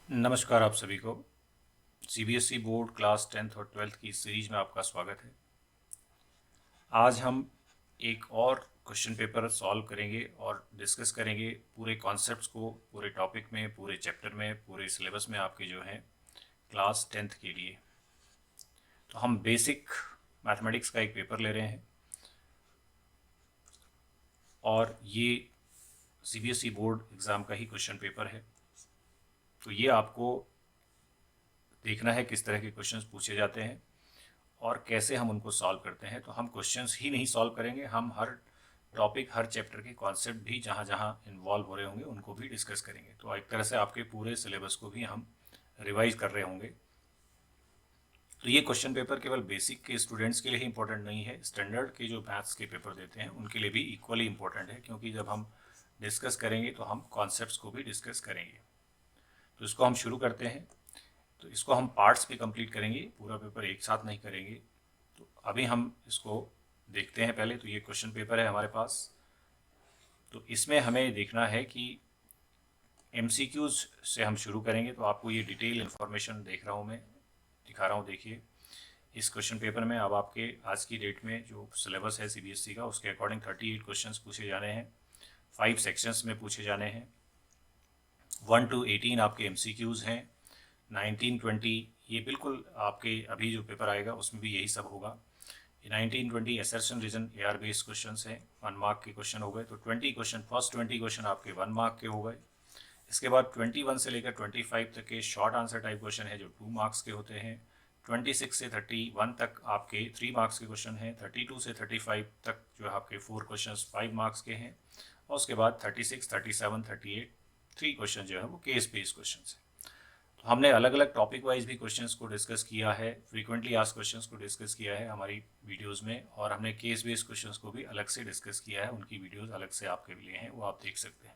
नमस्कार आप सभी को। सीबीएसई बोर्ड क्लास 10th और 12th की सीरीज में आपका स्वागत है। आज हम एक और क्वेश्चन पेपर सॉल्व करेंगे और डिस्कस करेंगे पूरे कॉन्सेप्ट्स को, पूरे टॉपिक में, पूरे चैप्टर में, पूरे सिलेबस में आपके जो है क्लास 10th के लिए। तो हम बेसिक मैथमेटिक्स का एक पेपर ले रहे हैं और ये सीबीएसई बोर्ड एग्ज़ाम का ही क्वेश्चन पेपर है। तो ये आपको देखना है किस तरह के क्वेश्चंस पूछे जाते हैं और कैसे हम उनको सॉल्व करते हैं। तो हम क्वेश्चंस ही नहीं सॉल्व करेंगे, हम हर टॉपिक, हर चैप्टर के कॉन्सेप्ट भी जहाँ जहाँ इन्वॉल्व हो रहे होंगे उनको भी डिस्कस करेंगे। तो एक तरह से आपके पूरे सिलेबस को भी हम रिवाइज कर रहे होंगे। तो ये क्वेश्चन पेपर केवल बेसिक के स्टूडेंट्स के लिए ही इंपॉर्टेंट नहीं है, स्टैंडर्ड के जो मैथ्स के पेपर देते हैं उनके लिए भी इक्वली इंपॉर्टेंट है, क्योंकि जब हम डिस्कस करेंगे तो हम कॉन्सेप्ट्स को भी डिस्कस करेंगे। तो इसको हम शुरू करते हैं। तो इसको हम पार्ट्स भी कंप्लीट करेंगे, पूरा पेपर एक साथ नहीं करेंगे। तो अभी हम इसको देखते हैं। पहले तो ये क्वेश्चन पेपर है हमारे पास। तो इसमें हमें देखना है कि एमसीक्यूज से हम शुरू करेंगे। तो आपको ये डिटेल इन्फॉर्मेशन देख रहा हूँ, मैं दिखा रहा हूँ। देखिए, इस क्वेश्चन पेपर में अब आपके आज की डेट में जो सिलेबस है सीबीएसई का, उसके अकॉर्डिंग 38 क्वेश्चंस पूछे जाने हैं, 5 सेक्शंस में पूछे जाने हैं। 1 to 18 आपके एमसीक्यूज हैं। 19-20 ये बिल्कुल आपके अभी जो पेपर आएगा उसमें भी यही सब होगा। 19-20 assertion reason AR based question हैं, 1 मार्क के क्वेश्चन हो गए। तो 20 क्वेश्चन, फर्स्ट 20 क्वेश्चन आपके 1 मार्क के हो गए। इसके बाद 21 से लेकर 25 तक के शॉर्ट आंसर टाइप क्वेश्चन है जो 2 मार्क्स के होते हैं। 26 से 31 तक आपके 3 मार्क्स के क्वेश्चन हैं। 32 से 35 तक जो है आपके 4 क्वेश्चन 5 मार्क्स के हैं। और उसके बाद 36, 37, 38 3 क्वेश्चन जो है वो केस बेस्ड क्वेश्चन है। तो हमने अलग अलग टॉपिक वाइज भी क्वेश्चंस को डिस्कस किया है, फ्रीक्वेंटली आस्क्ड क्वेश्चंस को डिस्कस किया है हमारी वीडियोस में, और हमने केस बेस्ड क्वेश्चंस को भी अलग से डिस्कस किया है। उनकी वीडियोस अलग से आपके लिए हैं, वो आप देख सकते हैं।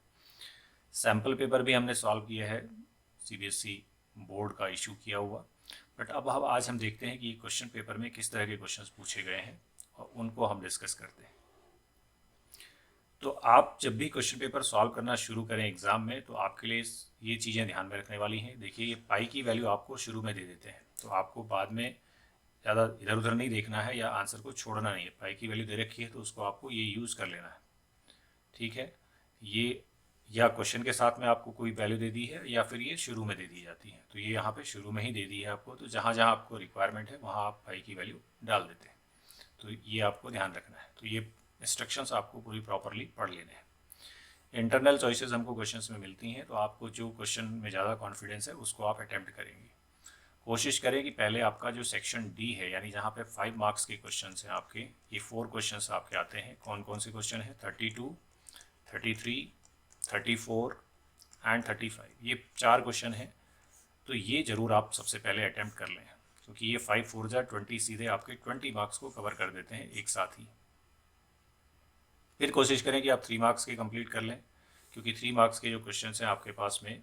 सैम्पल पेपर भी हमने सॉल्व किया है, सीबीएसई बोर्ड का इशू किया हुआ। बट अब आज हम देखते हैं कि क्वेश्चन पेपर में किस तरह के क्वेश्चंस पूछे गए हैं और उनको हम डिस्कस करते हैं। तो आप जब भी क्वेश्चन पेपर सॉल्व करना शुरू करें एग्जाम में, तो आपके लिए ये चीज़ें ध्यान में रखने वाली हैं। देखिए, ये पाई की वैल्यू आपको शुरू में दे देते हैं, तो आपको बाद में ज़्यादा इधर उधर नहीं देखना है या आंसर को छोड़ना नहीं है। पाई की वैल्यू दे रखी है तो उसको आपको ये यूज़ कर लेना है, ठीक है। ये या क्वेश्चन के साथ में आपको कोई वैल्यू दे दी है या फिर ये शुरू में दे दी जाती है। तो ये यहाँ पे शुरू में ही दे दी है आपको, तो जहाँ जहाँ आपको रिक्वायरमेंट है वहाँ आप पाई की वैल्यू डाल देते हैं। तो ये आपको ध्यान रखना है। तो ये इंस्ट्रक्शंस आपको पूरी प्रॉपरली पढ़ लेने हैं। इंटरनल चॉइसेस हमको क्वेश्चंस में मिलती हैं, तो आपको जो क्वेश्चन में ज़्यादा कॉन्फिडेंस है उसको आप अटैम्प्ट करेंगे। कोशिश करें कि पहले आपका जो सेक्शन डी है, यानी जहाँ पे 5 मार्क्स के क्वेश्चन हैं आपके, ये 4 क्वेश्चन आपके आते हैं। कौन कौन से क्वेश्चन हैं? 32, 33, 34 एंड 35, ये 4 क्वेश्चन हैं। तो ये ज़रूर आप सबसे पहले अटैम्प्ट कर लें, क्योंकि ये 5 4 जा 20 सीधे आपके 20 मार्क्स को कवर कर देते हैं एक साथ ही। फिर कोशिश करें कि आप 3 मार्क्स के कंप्लीट कर लें, क्योंकि 3 मार्क्स के जो क्वेश्चन हैं आपके पास में,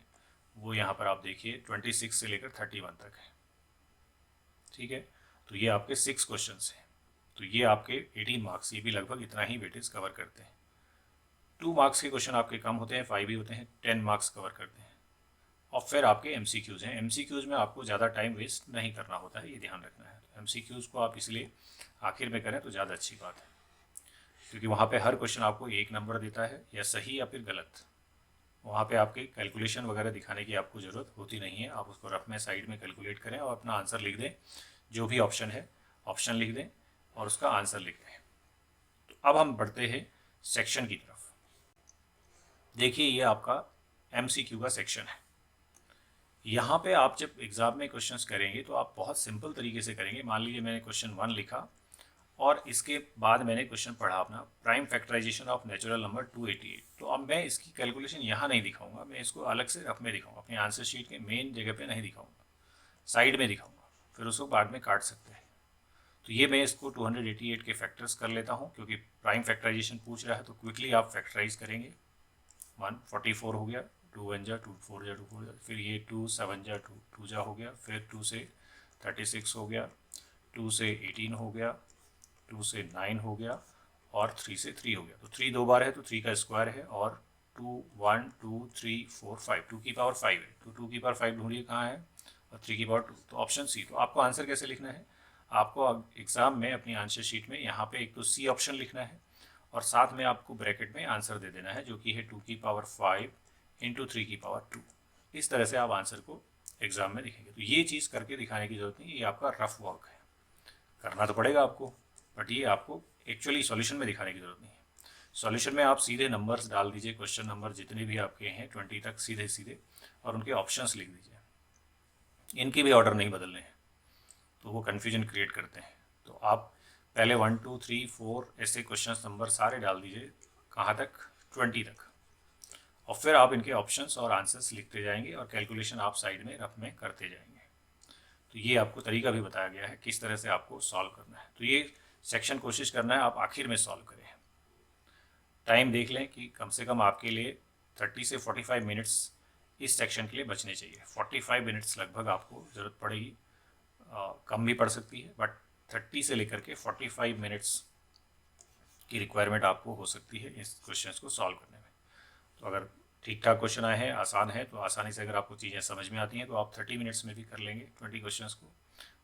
वो यहाँ पर आप देखिए 26 से लेकर 31 तक है, ठीक है। तो ये आपके 6 क्वेश्चन हैं। तो ये आपके 18 मार्क्स, ये भी लगभग इतना ही वेटेज कवर करते हैं। 2 मार्क्स के क्वेश्चन आपके कम होते हैं, 5 ही होते हैं, 10 मार्क्स कवर करते हैं। और फिर आपके एमसीक्यूज हैं। एमसीक्यूज में आपको ज़्यादा टाइम वेस्ट नहीं करना होता है, ये ध्यान रखना है। तो एमसीक्यूज को आप इसलिए आखिर में करें तो ज़्यादा अच्छी बात है, क्योंकि वहाँ पे हर क्वेश्चन आपको 1 नंबर देता है, या सही या फिर गलत। वहाँ पे आपके कैलकुलेशन वगैरह दिखाने की आपको ज़रूरत होती नहीं है। आप उसको रफ में साइड में कैलकुलेट करें और अपना आंसर लिख दें। जो भी ऑप्शन है ऑप्शन लिख दें और उसका आंसर लिख दें। तो अब हम बढ़ते हैं सेक्शन की तरफ। देखिए, ये आपका एमसीक्यू का सेक्शन है। यहाँ पे आप जब एग्ज़ाम में क्वेश्चंस करेंगे तो आप बहुत सिंपल तरीके से करेंगे। मान लीजिए मैंने क्वेश्चन 1 लिखा और इसके बाद मैंने क्वेश्चन पढ़ा अपना, prime factorisation of natural number 288। तो अब मैं इसकी कैलकुलेशन यहाँ नहीं दिखाऊंगा, मैं इसको अलग से रफ में दिखाऊंगा, अपने आंसर शीट के मेन जगह पे नहीं दिखाऊंगा, साइड में दिखाऊंगा, फिर उसको बाद में काट सकते हैं। तो ये मैं इसको 288 के फैक्टर्स कर लेता हूँ, क्योंकि प्राइम फैक्टराइजेशन पूछ रहा है तो क्विकली आप फैक्टराइज करेंगे। 144 हो गया, 2 1 जा 2 4 जा 2 4 जा, फिर ये 2 7 जा 2 2 जा हो गया, फिर 2 से 36 हो गया, 2 से 18 हो गया, 2 से 9 हो गया, और 3 से 3 हो गया। तो 3 2 बार है तो 3 का स्क्वायर है, और 2 1 2 3 4 5, 2 की पावर 5 है, तो 2 की पावर 5 ढूंढिए कहाँ है, और 3 की पावर 2, तो ऑप्शन सी। तो आपको आंसर कैसे लिखना है, आपको एग्जाम में अपनी आंसर शीट में यहाँ पे एक तो सी ऑप्शन लिखना है और साथ में आपको ब्रैकेट में आंसर दे देना है जो कि है 2 की पावर 5 इंटू 3 की पावर 2। इस तरह से आप आंसर को एग्जाम में लिखेंगे। तो ये चीज़ करके दिखाने की जरूरत नहीं, ये आपका रफ वर्क है, करना तो पड़ेगा आपको, बट ये आपको एक्चुअली सॉल्यूशन में दिखाने की जरूरत नहीं है। सॉल्यूशन में आप सीधे नंबर्स डाल दीजिए, क्वेश्चन नंबर जितने भी आपके हैं 20 तक सीधे सीधे, और उनके ऑप्शंस लिख दीजिए, इनके भी ऑर्डर नहीं बदलने हैं, तो वो कन्फ्यूजन क्रिएट करते हैं। तो आप पहले 1 2 3 4 ऐसे क्वेश्चन नंबर सारे डाल दीजिए, कहाँ तक, 20 तक, और फिर आप इनके ऑप्शंस और आंसर्स लिखते जाएंगे और कैलकुलेशन आप साइड में रफ में करते जाएंगे। तो ये आपको तरीका भी बताया गया है किस तरह से आपको सॉल्व करना है। तो ये सेक्शन कोशिश करना है आप आखिर में सॉल्व करें। टाइम देख लें कि कम से कम आपके लिए 30 से 45 मिनट्स इस सेक्शन के लिए बचने चाहिए। 45 मिनट्स लगभग आपको ज़रूरत पड़ेगी, कम भी पड़ सकती है, बट 30 से लेकर के 45 मिनट्स की रिक्वायरमेंट आपको हो सकती है इस क्वेश्चन को सॉल्व करने में। तो अगर ठीक ठाक क्वेश्चन आए हैं, आसान है, तो आसानी से अगर आपको चीज़ें समझ में आती हैं तो आप 30 मिनट्स में भी कर लेंगे 20 क्वेश्चंस को,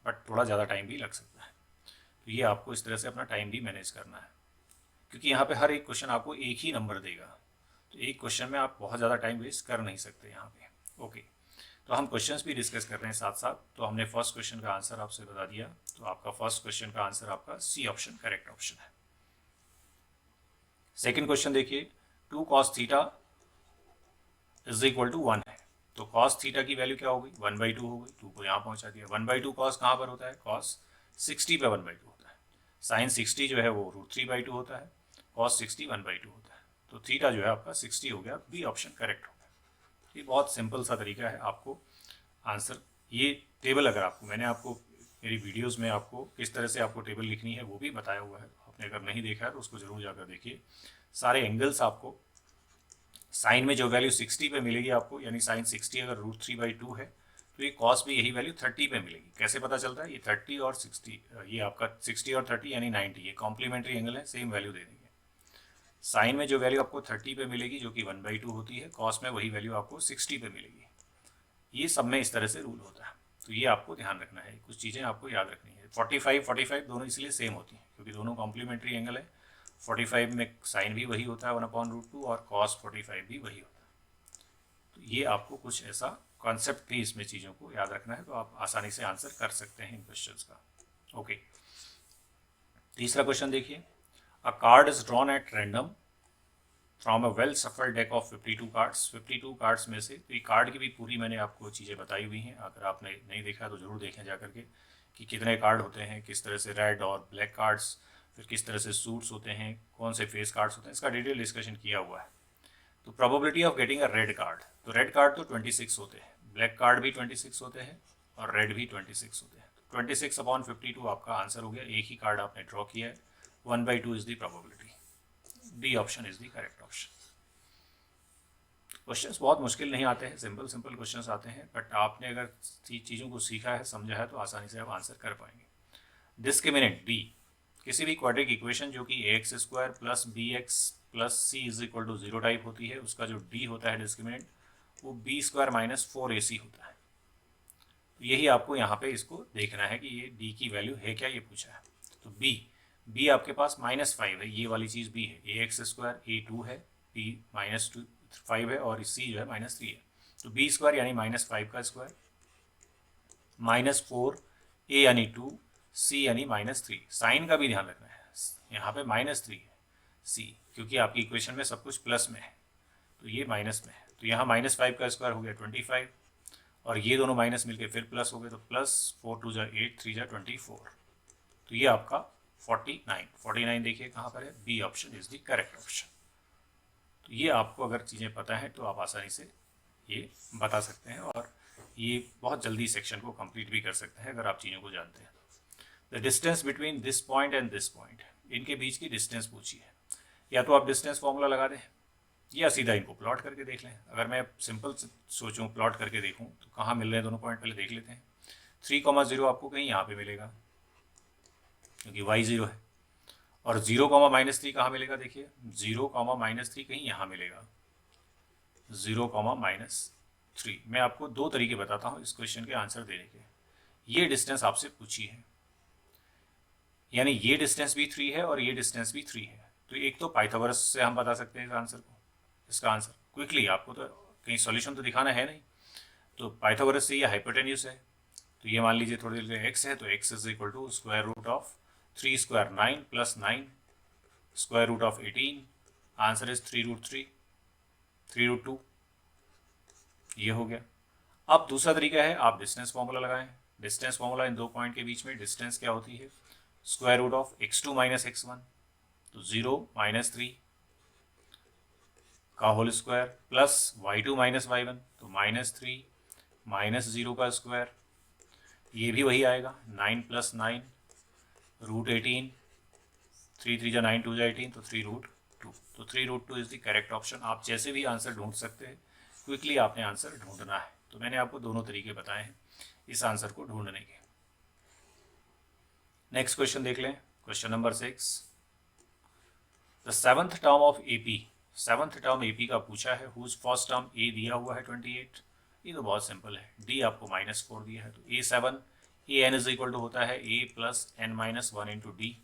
बट थोड़ा ज़्यादा टाइम भी लग सकता है। तो ये आपको इस तरह से अपना टाइम भी मैनेज करना है, क्योंकि यहाँ पे हर एक क्वेश्चन आपको एक ही नंबर देगा, तो एक क्वेश्चन में आप बहुत ज़्यादा टाइम वेस्ट कर नहीं सकते यहाँ पे। ओके, तो हम क्वेश्चंस भी डिस्कस कर रहे हैं साथ साथ। तो हमने फर्स्ट क्वेश्चन का आंसर आपसे बता दिया, तो आपका फर्स्ट क्वेश्चन का आंसर आपका सी ऑप्शन करेक्ट ऑप्शन है। सेकेंड क्वेश्चन देखिए, 2 cos theta is equal to 1 है, तो cos थीटा की वैल्यू क्या हो गई, 1/2 हो गई, 2 को यहाँ पहुँचा दिया। 1/2 cos कहाँ पर होता है, cos 60 पे 1/2 होता है, साइन 60 जो है वो √3/2 होता है, cos 60 1/2 होता है, तो थीटा जो है आपका 60 हो गया, बी ऑप्शन करेक्ट हो गया। ये बहुत सिंपल सा तरीका है आपको आंसर, ये टेबल अगर आपको, मैंने आपको मेरी वीडियोस में आपको किस तरह से आपको टेबल लिखनी है वो भी बताया हुआ है, आपने अगर नहीं देखा है तो उसको जरूर जाकर देखिए। सारे एंगल्स आपको, साइन में जो वैल्यू 60 पे मिलेगी आपको, यानी साइन 60 अगर √3/2 है, तो ये कॉस भी यही वैल्यू 30 पे मिलेगी। कैसे पता चलता है, ये 30 और 60, ये आपका 60 और 30 यानी 90, ये कॉम्प्लीमेंट्री एंगल है, सेम वैल्यू दे देंगे। साइन में जो वैल्यू आपको 30 पे मिलेगी जो कि 1/2 होती है, कॉस में वही वैल्यू आपको 60 पे मिलेगी। ये सब में इस तरह से रूल होता है, तो ये आपको ध्यान रखना है, कुछ चीज़ें आपको याद रखनी है। 45 दोनों इसलिए सेम होती हैं क्योंकि दोनों कॉम्प्लीमेंट्री एंगल है। 45 में साइन भी वही होता है 1/√2 और कॉस 45 भी वही होता है। तो ये आपको कुछ ऐसा कॉन्सेप्ट भी इसमें चीज़ों को याद रखना है, तो आप आसानी से आंसर कर सकते हैं इन क्वेश्चंस का। ओके, तीसरा क्वेश्चन देखिए, अ card is drawn at random from a well सफल डेक ऑफ 52 कार्ड्स। 52 कार्ड्स में से, तो ये कार्ड की भी पूरी मैंने आपको चीज़ें बताई हुई हैं, अगर आपने नहीं देखा तो ज़रूर देखें जा करके कि कितने कार्ड होते हैं, किस तरह से रेड और ब्लैक कार्ड्स, फिर किस तरह से सूट्स होते हैं, कौन से फेस कार्ड्स होते हैं, इसका डिटेल डिस्कशन किया हुआ है। तो probability of getting a red card, तो रेड कार्ड तो 26 होते हैं, ब्लैक कार्ड भी 26 होते हैं और रेड भी 26 होते हैं। तो 26/52 आपका आंसर हो गया, एक ही कार्ड आपने ड्रॉ किया है, 1/2 is the probability, D option is the correct option. Questions बहुत मुश्किल नहीं आते हैं, सिंपल सिंपल क्वेश्चंस आते हैं, बट आपने अगर चीज़ों को सीखा है, समझा है, तो आसानी से आप आंसर कर पाएंगे। डिस्क्रिमिनेंट डी, किसी भी क्वाड्रिक इक्वेशन जो कि ax² plus bx plus c is equal to 0 type होती है, उसका जो d होता है डिस्क्रिमिनेंट, वो b² माइनस 4ac होता है। तो यही आपको यहाँ पे इसको देखना है कि ये d की वैल्यू है क्या, ये पूछा है। तो b आपके पास -5 है, ये वाली चीज़ b है, ax² a2 है, b -5 है और c जो है -3 है, तो b² यानी -5 का स्क्वायर, -4 a यानी 2, c यानी -3। साइन का भी ध्यान रखना है, यहाँ पे -3 है c, क्योंकि आपकी इक्वेशन में सब कुछ प्लस में है, तो ये माइनस में है, तो यहाँ -5 का स्क्वायर हो गया 25, और ये दोनों माइनस मिलके फिर प्लस हो गए, तो प्लस 4 2 जा 8 3 जा 24, तो ये आपका 49 देखिए कहाँ पर है, B option is the correct option. तो ये आपको अगर चीज़ें पता है तो आप आसानी से ये बता सकते हैं, और ये बहुत जल्दी सेक्शन को कंप्लीट भी कर सकते हैं अगर आप चीज़ों को जानते हैं। The distance between this point and this point, इनके बीच की डिस्टेंस पूछी है, या तो आप डिस्टेंस फॉर्मूला लगा दें या सीधा इनको प्लॉट करके देख लें। अगर मैं सिंपल सोचूं, प्लॉट करके देखूं, तो कहाँ मिल रहे हैं दोनों पॉइंट, पहले देख लेते हैं। 3,0 आपको कहीं यहाँ पे मिलेगा क्योंकि y 0 है, और 0, -3 कहाँ मिलेगा, देखिए 0, -3 कहीं यहाँ मिलेगा, 0, -3। मैं आपको दो तरीके बताता हूँ इस क्वेश्चन के आंसर देने के। ये डिस्टेंस आपसे पूछी है, यानी ये डिस्टेंस भी 3 है और ये डिस्टेंस भी 3 है। तो एक तो पाइथागोरस से हम बता सकते हैं इस आंसर को, इसका आंसर क्विकली, आपको तो कहीं सॉल्यूशन तो दिखाना है नहीं। तो पाइथागोरस से ये हाइपोटेन्यूस है, तो ये मान लीजिए थोड़ी देर x है, तो x is equal to square root of 3 square 9 plus 9 square root of 18। Answer is 3√3, 3√2। ये हो गया। अब दूसरा तरीका है, आप डिस्टेंस फॉर्मूला लगाएं। डिस्टेंस फॉर्मूला इन दो पॉइंट के बीच में डिस्टेंस क्या होती है, square root of x2 minus x1, तो 0 -3 का whole square plus y2 minus y1, तो -3 -0 का स्क्वायर, ये भी वही आएगा 9 + 9 √18, 3 3 जा 9 2 जा 18, तो 3√2। तो 3√2 इज द करेक्ट ऑप्शन। आप जैसे भी आंसर ढूंढ सकते हैं, क्विकली आपने आंसर ढूंढना है। तो मैंने आपको दोनों तरीके बताए हैं इस आंसर को ढूंढने के। नेक्स्ट क्वेश्चन देख लें, question number 6। The seventh term of AP, seventh term AP का पूछा है, हुज फर्स्ट टर्म ए दिया हुआ है 28। ये तो बहुत सिंपल है, डी आपको -4 दिया है, तो A7 AN is equal to होता है A + n-1 इंटू डी।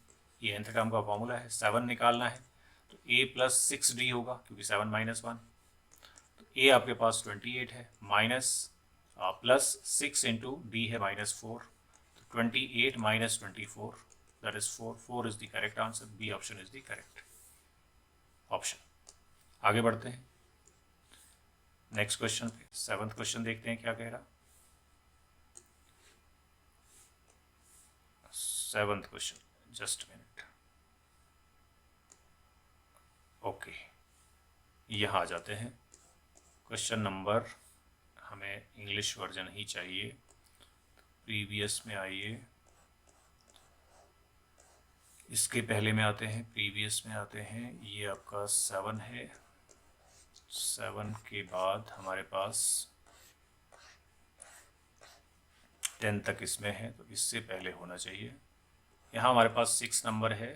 ये nth टर्म का फॉर्मूला है। 7 निकालना है तो A + 6D होगा, क्योंकि 7 - 1। तो A आपके पास 28 है, माइनस प्लस 6 इंटू डी है -4, तो 28 - 24 that is 4। 4 is the correct answer. B option is the correct option. आगे बढ़ते हैं नेक्स्ट क्वेश्चन पे। 7th क्वेश्चन देखते हैं क्या कह रहा। 7th question, just minute. Okay, यहाँ आ जाते हैं। क्वेश्चन नंबर, हमें इंग्लिश वर्जन ही चाहिए। प्रीवियस में आइए, इसके पहले में आते हैं, प्रीवियस में आते हैं। ये आपका 7 है। 7 के बाद हमारे पास 10 तक इसमें है, तो इससे पहले होना चाहिए। यहाँ हमारे पास 6 नंबर है।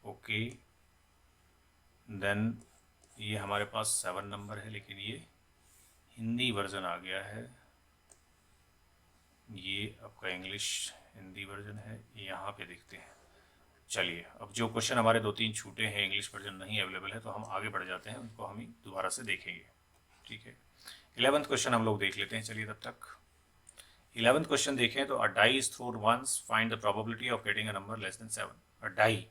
ओके, देन ये हमारे पास 7 नंबर है, लेकिन ये हिंदी वर्जन आ गया है। ये आपका इंग्लिश हिंदी वर्जन है। यहाँ पे देखते हैं। चलिए, अब जो क्वेश्चन हमारे 2-3 छूटे हैं, इंग्लिश वर्जन नहीं अवेलेबल है, तो हम आगे बढ़ जाते हैं, उनको हम ही दोबारा से देखेंगे। ठीक है, 11th क्वेश्चन हम लोग देख लेते हैं। चलिए तब तक 11th क्वेश्चन देखें तो, a die is thrown once, find the probability of getting a number less than 7। A die,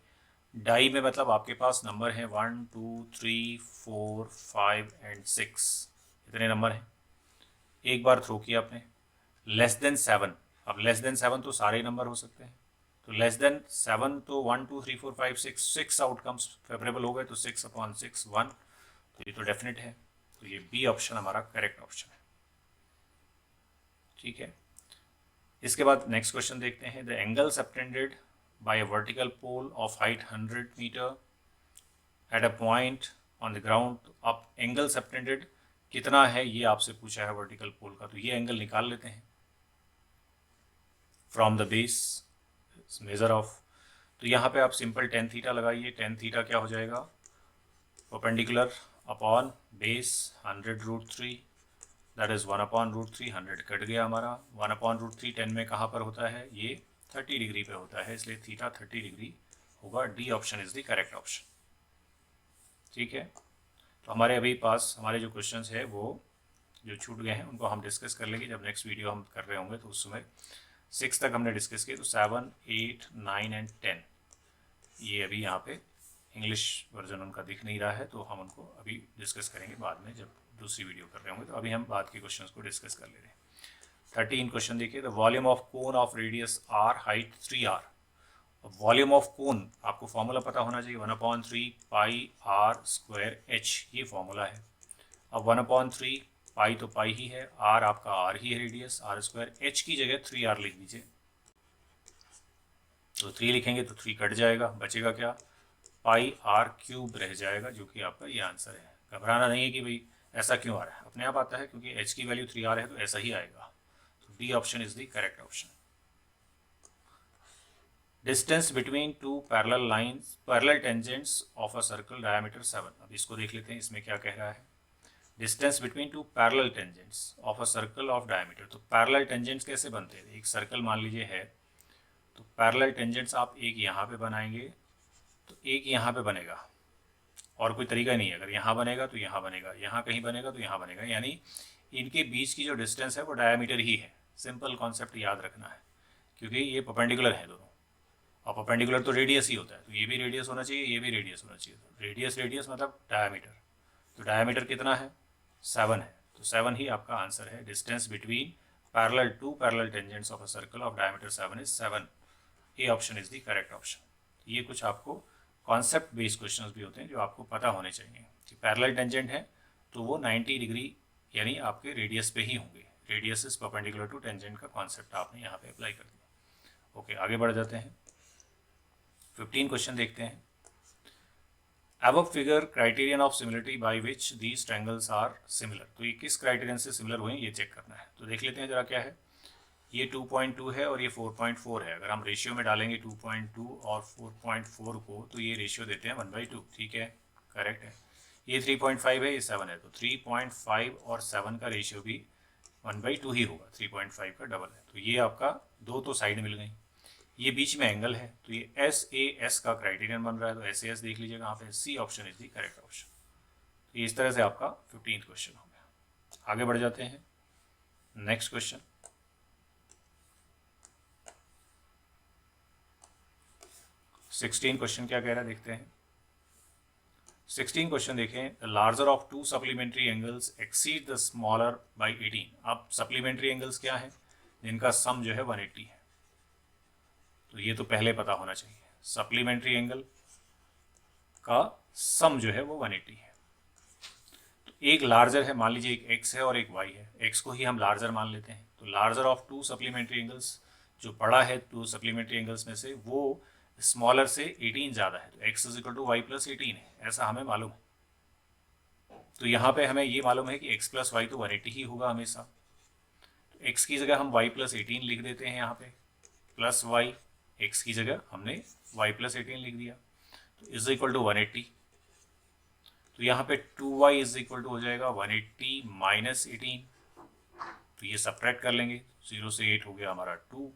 die में मतलब आपके पास नंबर है 1 2 3 4 5 एंड 6, इतने नंबर हैं। एक बार थ्रो किया आपने, लेस देन 7। अब लेस देन 7 तो सारे नंबर हो सकते हैं, तो लेस देन 7 तो 1 2 3 4 5 6, 6 आउटकम्स फेवरेबल हो गए, तो 6/6 1, तो ये तो डेफिनेट है। तो ये बी ऑप्शन हमारा करेक्ट ऑप्शन है। ठीक है, इसके बाद नेक्स्ट क्वेश्चन देखते हैं। The angle subtended by a vertical pole of height 100 metre at a point on the ground. अब एंगल सबटेंडेड कितना है ये आपसे पूछा है वर्टिकल पोल का, तो ये एंगल निकाल लेते हैं from the base measure of. तो यहाँ पे आप सिंपल tan थीटा लगाइए। tan थीटा क्या हो जाएगा, perpendicular upon base 100√3, that is 1/√3। 100 cut गया हमारा, 1/√3 10 में कहाँ पर होता है, ये 30 डिग्री पे होता है, इसलिए थीटा 30 डिग्री होगा। D option is the correct option. ठीक है, तो हमारे अभी पास हमारे जो क्वेश्चंस है वो जो छूट गए हैं उनको हम डिस्कस कर लेंगे जब नेक्स्ट वीडियो हम कर रहे होंगे, तो उस समय 6 तक हमने डिस्कस किए। तो 7 8 9 एंड 10 ये अभी यहाँ पे इंग्लिश वर्जन उनका दिख नहीं रहा है, तो हम उनको अभी डिस्कस करेंगे बाद में जब दूसरी वीडियो कर रहे होंगे। तो अभी हम बाद के क्वेश्चंस को डिस्कस कर ले रहे हैं। 13 क्वेश्चन देखिए। The volume of cone of radius r, height 3r। Volume of cone आपको फॉर्मूला पता होना चाहिए, 1/3 पाई r स्क्वायर h, ये फॉर्मूला है। अब 1/3 पाई तो पाई ही है, r आपका r ही है रेडियस, r स्क्वायर, h की जगह 3r लिख दीजिए। तो 3 लिखेंगे तो 3 कट जाएगा, बचेगा क्या, पाई r क्यूब रह जाएगा, जो कि आपका ये आंसर है। घबराना नहीं है कि भाई ऐसा क्यों आ रहा है, अपने आप आता है, क्योंकि h की वैल्यू 3r है तो ऐसा ही आएगा। तो D option is the correct option. Distance between two parallel lines, parallel tangents of a circle diameter 7। अब इसको देख लेते हैं, इसमें क्या कह रहा है। Distance between two parallel tangents of a circle of diameter. तो पैरेलल टेंजेंट्स कैसे बनते हैं? एक सर्कल मान लीजिए है, तो पैरेलल टेंजेंट्स आप एक यहाँ पे बनाएंगे तो एक यहाँ पे बनेगा, और कोई तरीका नहीं है। अगर यहाँ बनेगा तो यहाँ बनेगा, यहाँ कहीं बनेगा तो यहाँ बनेगा, यानी इनके बीच की जो डिस्टेंस है वो डायमीटर ही है। सिंपल कॉन्सेप्ट याद रखना है, क्योंकि ये परपेंडिकुलर है दोनों, और परपेंडिकुलर तो रेडियस ही होता है, तो ये भी रेडियस होना चाहिए, ये भी रेडियस होना चाहिए। तो रेडियस रेडियस मतलब डायमीटर, तो डायमीटर कितना है? 7 है, तो 7 ही आपका आंसर है। Distance between parallel two parallel tangents of a circle of diameter 7 is 7। A option is the correct option. ये कुछ आपको कॉन्सेप्ट बेस्ड क्वेश्चंस भी होते हैं जो आपको पता होने चाहिए कि पैरेलल टेंजेंट है तो वो 90 डिग्री यानी आपके रेडियस पे ही होंगे। Radius is perpendicular to tangent का कॉन्सेप्ट आपने यहाँ पे अप्लाई कर दिया। ओके, आगे बढ़ जाते हैं। 15 क्वेश्चन देखते हैं। Above figure criterion of similarity by which these triangles are similar। तो ये किस क्राइटेरियन से सिमिलर हुए ये चेक करना है। तो देख लेते हैं जरा क्या है। ये 2.2 है और ये 4.4 है। अगर हम रेशियो में डालेंगे 2.2 और 4.4 को तो ये रेशियो देते हैं 1/2। ठीक है, करेक्ट है। ये 3.5 है, ये 7 है, तो 3.5 और 7 का रेशियो भी 1/2 ही होगा। 3.5 का डबल है, तो ये आपका दो तो साइड मिल गई। ये बीच में एंगल है, तो ये SAS का क्राइटेरियन बन रहा है, तो SAS देख लीजिए कहाँ पे। C option is the correct option. तो इस तरह से आपका 15th क्वेश्चन हो गया। आगे बढ़ जाते हैं। नेक्स्ट क्वेश्चन, 16 क्वेश्चन क्या कह रहा है देखते हैं। 16 क्वेश्चन देखें। The larger of to supplementary angles exceed the smaller by 18। अब सप्लीमेंट्री एंगल्स क्या है? जिनका सम जो है 180 है, तो ये तो पहले पता होना चाहिए। सप्लीमेंट्री एंगल का सम जो है वो 180 है। तो एक लार्जर है, मान लीजिए एक x है और एक y है। x को ही हम लार्जर मान लेते हैं। तो larger of to supplementary angles, जो बड़ा है टू सप्लीमेंट्री एंगल्स में से, वो स्मॉलर से 18 ज़्यादा है। तो x is equal to y plus 18 है, ऐसा हमें मालूम है। तो यहाँ पे हमें ये मालूम है कि x प्लस वाई तो 180 ही होगा हमेशा। तो x की जगह हम y प्लस 18 लिख देते हैं यहाँ पे, प्लस वाई। x की जगह हमने y प्लस 18 लिख दिया, तो इज इक्वल टू 180। तो यहाँ पे 2y इज इक्वल टू हो जाएगा 180 माइनस 18। तो ये सब्ट्रैक्ट कर लेंगे, 0 से 8 हो गया हमारा 2,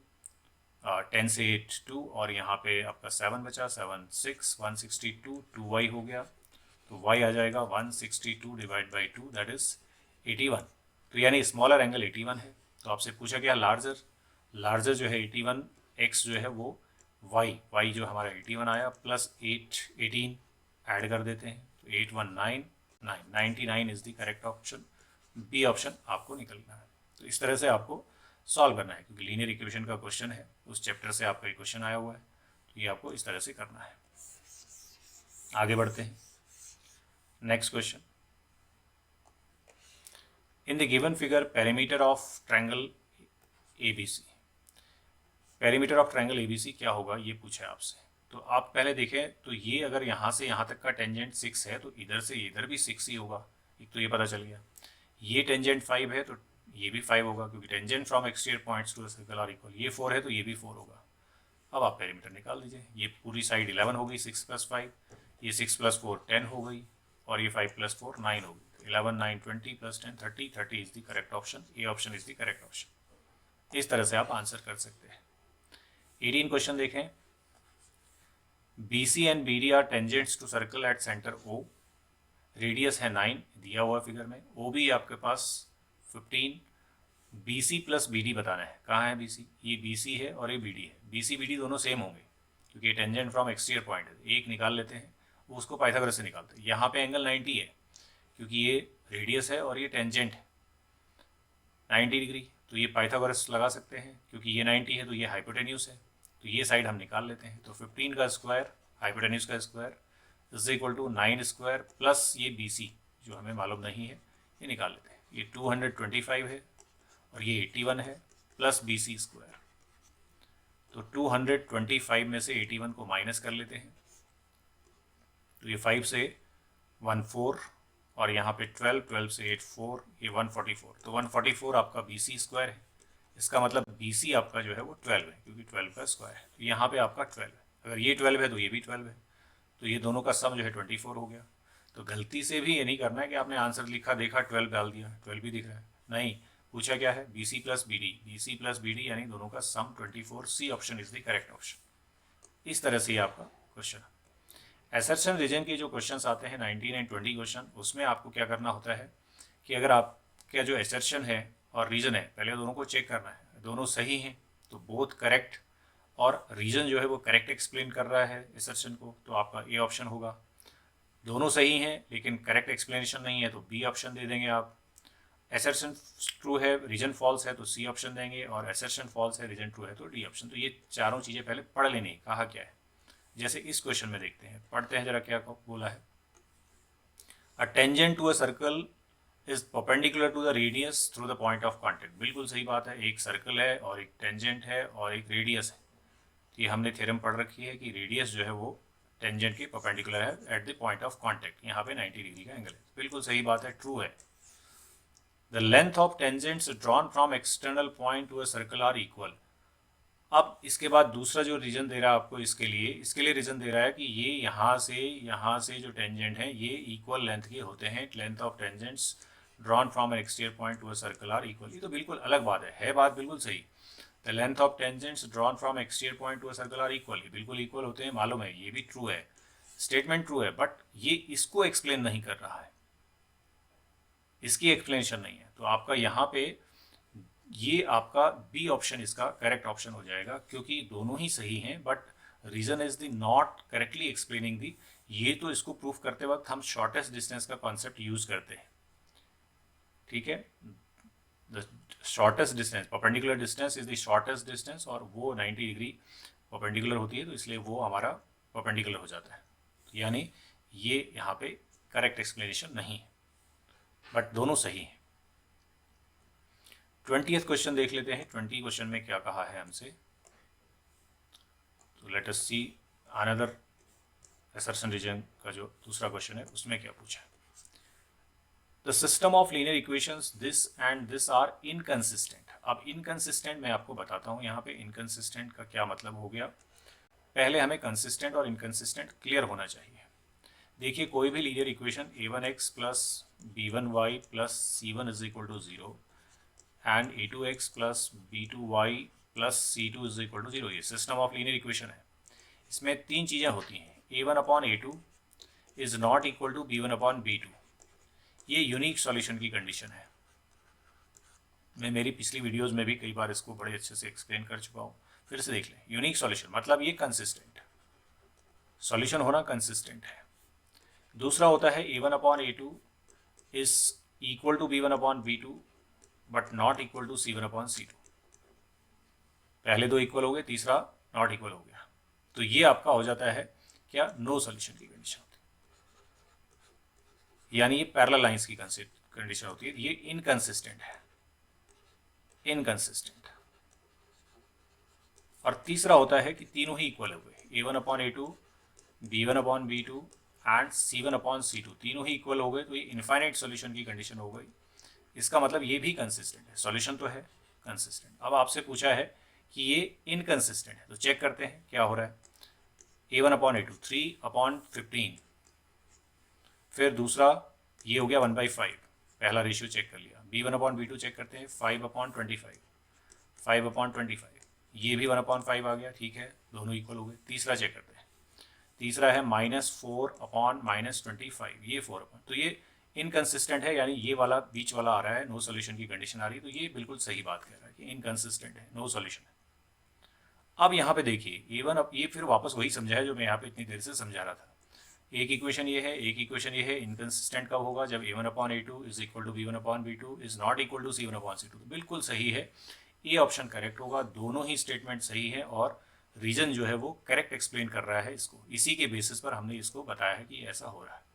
10 से 8 2, और यहाँ पे आपका 7 बचा, 7 6 162, 2y हो गया। तो y आ जाएगा 162 डिवाइड बाई 2, दैट इज 81। तो यानी स्मॉलर एंगल 81 है। तो आपसे पूछा गया लार्जर, लार्जर जो है 81, x जो है वो y जो हमारा 81 आया, प्लस 18 ऐड कर देते हैं, तो 8199, 99 is the correct option. B option आपको निकलना है। तो इस तरह से आपको सॉल्व करना है, क्योंकि लीनियर इक्वेशन का क्वेश्चन है, उस चैप्टर से आपका क्वेश्चन आया हुआ है, तो ये आपको इस तरह से करना है। आगे बढ़ते हैं। Next question, in the given figure perimeter of triangle ABC। Perimeter of triangle ABC क्या होगा ये पूछा है आपसे। तो आप पहले देखें, तो ये अगर यहाँ से यहाँ तक का टेंजेंट 6 है तो इधर से इधर भी 6 ही होगा। एक तो ये पता चल गया। ये टेंजेंट 5 है तो ये भी 5 होगा, क्योंकि tangent from exterior points to the circle are equal. ये 4 है तो ये भी 4 होगा। अब आप पेरीमीटर निकाल दीजिए। ये पूरी साइड 11 हो गई, 6 + 5, ये 6 + 4 10 हो गई, और ये 5 + 4 9 हो गई। 11 9 20 + 10 30, 30 is the correct option. A option is the correct option. इस तरह से आप आंसर कर सकते हैं। 18 क्वेश्चन देखें। BC and BD are tangents to circle at centre O। Radius है 9 दिया हुआ फिगर में। OB आपके पास 15। BC प्लस BD बताना है। कहाँ है BC? ये BC है और ये BD है। BC BD दोनों सेम होंगे, क्योंकि ये टेंजेंट फ्रॉम एक्सटीरियर पॉइंट है। एक निकाल लेते हैं, उसको पाइथागोरस से निकालते हैं। यहाँ पे एंगल 90 है, क्योंकि ये रेडियस है और ये टेंजेंट है 90 डिग्री। तो ये पाइथागोरस लगा सकते हैं, क्योंकि ये 90 है तो ये हाइपोटेन्यूस है, तो ये साइड हम निकाल लेते हैं। तो 15 का स्क्वायर हाइपोटेन्यूस का square is equal to 9 square plus ये BC जो हमें मालूम नहीं है, ये निकाल लेते हैं। ये 225 है और ये 81 है, प्लस BC स्क्वायर। तो 225 में से 81 को माइनस कर लेते हैं, तो ये 5 से 1 4, और यहाँ पे 12, 12 से 8 4, ये 144। तो 144 आपका BC स्क्वायर है। इसका मतलब BC आपका जो है वो 12 है, क्योंकि 12 का स्क्वायर है। तो यहाँ पे आपका 12 है। अगर ये 12 है तो ये भी 12 है, तो ये दोनों का सम जो है 24 हो गया। तो गलती से भी ये नहीं करना है कि आपने आंसर लिखा, देखा 12 डाल दिया, 12 भी दिख रहा है, नहीं, पूछा क्या है, BC plus BD, BC plus BD यानी दोनों का sum 24, C option is the correct option. इस तरह से ये आपका क्वेश्चन है। एसर्शन रीजन के जो क्वेश्चंस आते हैं 19 एंड 20 क्वेश्चन, उसमें आपको क्या करना होता है कि अगर आपका जो एसर्शन है और रीजन है, पहले दोनों को चेक करना है, दोनों सही हैं तो बोथ करेक्ट, और रीजन जो है वो करेक्ट एक्सप्लेन कर रहा है एसर्शन को, तो आपका ए ऑप्शन होगा। दोनों सही हैं लेकिन करेक्ट एक्सप्लेनेशन नहीं है तो बी ऑप्शन दे देंगे आप। एसर्शन ट्रू है, रीजन फॉल्स है तो सी ऑप्शन देंगे, और एसर्शन फॉल्स है, रीजन ट्रू है तो डी ऑप्शन। तो ये चारों चीज़ें पहले पढ़ लेनी, कहा क्या है। जैसे इस क्वेश्चन में देखते हैं, पढ़ते हैं जरा क्या बोला है। A tangent to a circle is perpendicular to the radius through the point of contact. बिल्कुल सही बात है, एक सर्कल है और एक टेंजेंट है और एक रेडियस है। तो ये हमने थ्योरम पढ़ रखी है कि रेडियस जो है वो टेंजेंट के परपेंडिकुलर है at the point of contact, यहाँ पे 90 डिग्री का एंगल है। बिल्कुल सही बात है, ट्रू है। The length of tangents drawn from external point to a circle are equal. अब इसके बाद दूसरा जो रीजन दे रहा है आपको, इसके लिए रीजन दे रहा है कि ये यहाँ से जो टेंजेंट है ये इक्वल लेंथ के होते हैं। Length of tangents drawn from an exterior point to a circle are equal. ये तो बिल्कुल अलग बात है बात बिल्कुल सही। The length of tangents drawn from exterior point to a circle are equal, बिल्कुल इक्वल होते हैं, मालूम है, ये भी ट्रू है, स्टेटमेंट ट्रू है, बट ये इसको एक्सप्लेन नहीं कर रहा है, इसकी एक्सप्लेनेशन नहीं है। तो आपका यहाँ पे ये आपका बी ऑप्शन इसका करेक्ट ऑप्शन हो जाएगा, क्योंकि दोनों ही सही हैं but reason is the not correctly explaining the. ये तो इसको प्रूफ करते वक्त हम शॉर्टेस्ट डिस्टेंस का कॉन्सेप्ट यूज करते हैं, ठीक है। The shortest distance, perpendicular distance is the shortest distance, और वो 90 डिग्री परपेंडिकुलर होती है, तो इसलिए वो हमारा परपेंडिकुलर हो जाता है। यानी ये यहाँ पे करेक्ट एक्सप्लेनेशन नहीं है, बट दोनों सही हैं। 20th क्वेश्चन देख लेते हैं। 20 क्वेश्चन में क्या कहा है हमसे, तो let us see another assertion reason का जो दूसरा क्वेश्चन है उसमें क्या पूछा है। The system of linear equations this and this are inconsistent. अब इनकंसिस्टेंट मैं आपको बताता हूँ यहाँ पे इनकंसिस्टेंट का क्या मतलब हो गया। पहले हमें कंसिस्टेंट और इनकंसिस्टेंट क्लियर होना चाहिए। देखिए, कोई भी linear equation a1x plus b1y plus c1 is equal to 0 and a2x plus b2y plus c2 is equal to 0, ये सिस्टम ऑफ लीनियर इक्वेशन है। इसमें तीन चीज़ें होती हैं, a1 upon a2 is not equal to b1 upon b2। ये unique solution की condition है। मैं मेरी पिछली वीडियोस में भी कई बार इसको बड़े अच्छे से एक्सप्लेन कर चुका हूँ, फिर से देख लें। यूनिक सॉल्यूशन मतलब ये कंसिस्टेंट सॉल्यूशन होना कंसिस्टेंट है। दूसरा होता है a1 upon a2 is equal to b1 upon b2 but not equal to c1 upon c2। पहले दो इक्वल हो गए, तीसरा नॉट इक्वल हो गया, तो ये आपका हो जाता है क्या, नो सॉल्यूशन की कंडीशन होती है, यानी ये पैरेलल लाइंस की कंडीशन होती है। ये इनकंसिस्टेंट है, इनकंसिस्टेंट। और तीसरा होता है कि तीनों ही इक्वल हो गए, a1 upon a2, b1 upon b2 and c1 upon c2 तीनों ही इक्वल हो गए, तो ये इनफाइनाइट सॉल्यूशन की कंडीशन हो गई। इसका मतलब ये भी कंसिस्टेंट है, सॉल्यूशन तो है कंसिस्टेंट। अब आपसे पूछा है कि ये इनकंसिस्टेंट है, तो चेक करते हैं क्या हो रहा है। a1 अपॉन a2 3 अपॉन 15, फिर दूसरा ये हो गया 1/5, पहला रेशियो चेक कर लिया। b1 अपॉन b2 चेक करते हैं, 5 अपॉन 25, 5 अपॉन 25, ये भी 1/5 आ गया, ठीक है, दोनों इक्वल हो गए। तीसरा चेक करते हैं, तीसरा है -4 अपॉन -25, ये 4 अपॉन, तो ये इनकंसिस्टेंट है, यानी ये वाला बीच वाला आ रहा है, नो सॉल्यूशन की कंडीशन आ रही है, तो ये बिल्कुल सही बात कह रहा है कि इनकंसिस्टेंट है, नो सॉल्यूशन है। अब यहाँ पे देखिए a1, अब ये फिर वापस वही समझा है जो मैं यहाँ पे इतनी देर से समझा रहा था। एक इक्वेशन ये है, एक इक्वेशन ये है। इनकंसिस्टेंट कब होगा, जब a1 upon a2 is equal to b1 upon b2 is not equal to c1 upon c2। तो बिल्कुल सही है, ये ऑप्शन करेक्ट होगा, दोनों ही स्टेटमेंट सही है और रीजन जो है वो करेक्ट एक्सप्लेन कर रहा है इसको। इसी के बेसिस पर हमने इसको बताया है कि ऐसा हो रहा है।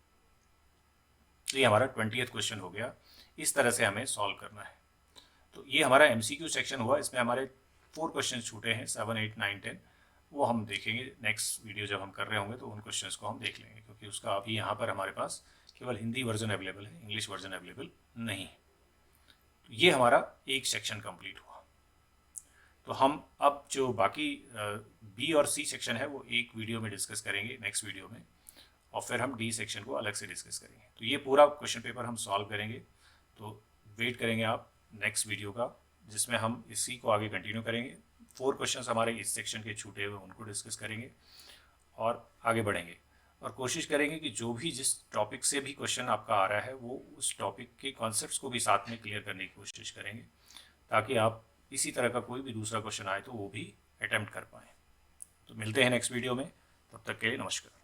तो ये हमारा 20th क्वेश्चन हो गया, इस तरह से हमें सॉल्व करना है। तो ये हमारा MCQ सेक्शन हुआ, इसमें हमारे 4 क्वेश्चन छूटे हैं, 7, 8, 9, 10। वो हम देखेंगे नेक्स्ट वीडियो जब हम कर रहे होंगे, तो उन क्वेश्चंस को हम देख लेंगे, क्योंकि उसका अभी यहाँ पर हमारे पास केवल हिंदी वर्जन अवेलेबल है, इंग्लिश वर्जन अवेलेबल नहीं। तो ये हमारा एक सेक्शन कंप्लीट हुआ। तो हम अब जो बाकी B और C सेक्शन है वो एक वीडियो में डिस्कस करेंगे नेक्स्ट वीडियो में, और फिर हम डी सेक्शन को अलग से डिस्कस करेंगे। तो ये पूरा क्वेश्चन पेपर हम सॉल्व करेंगे, तो वेट करेंगे आप नेक्स्ट वीडियो का, जिसमें हम इसी को आगे कंटिन्यू करेंगे। 4 क्वेश्चंस हमारे इस सेक्शन के छूटे हुए उनको डिस्कस करेंगे और आगे बढ़ेंगे, और कोशिश करेंगे कि जो भी जिस टॉपिक से भी क्वेश्चन आपका आ रहा है वो उस टॉपिक के कॉन्सेप्ट्स को भी साथ में क्लियर करने की कोशिश करेंगे, ताकि आप इसी तरह का कोई भी दूसरा क्वेश्चन आए तो वो भी अटेम्प्ट कर पाएँ। तो मिलते हैं नेक्स्ट वीडियो में, तब तक के लिए नमस्कार।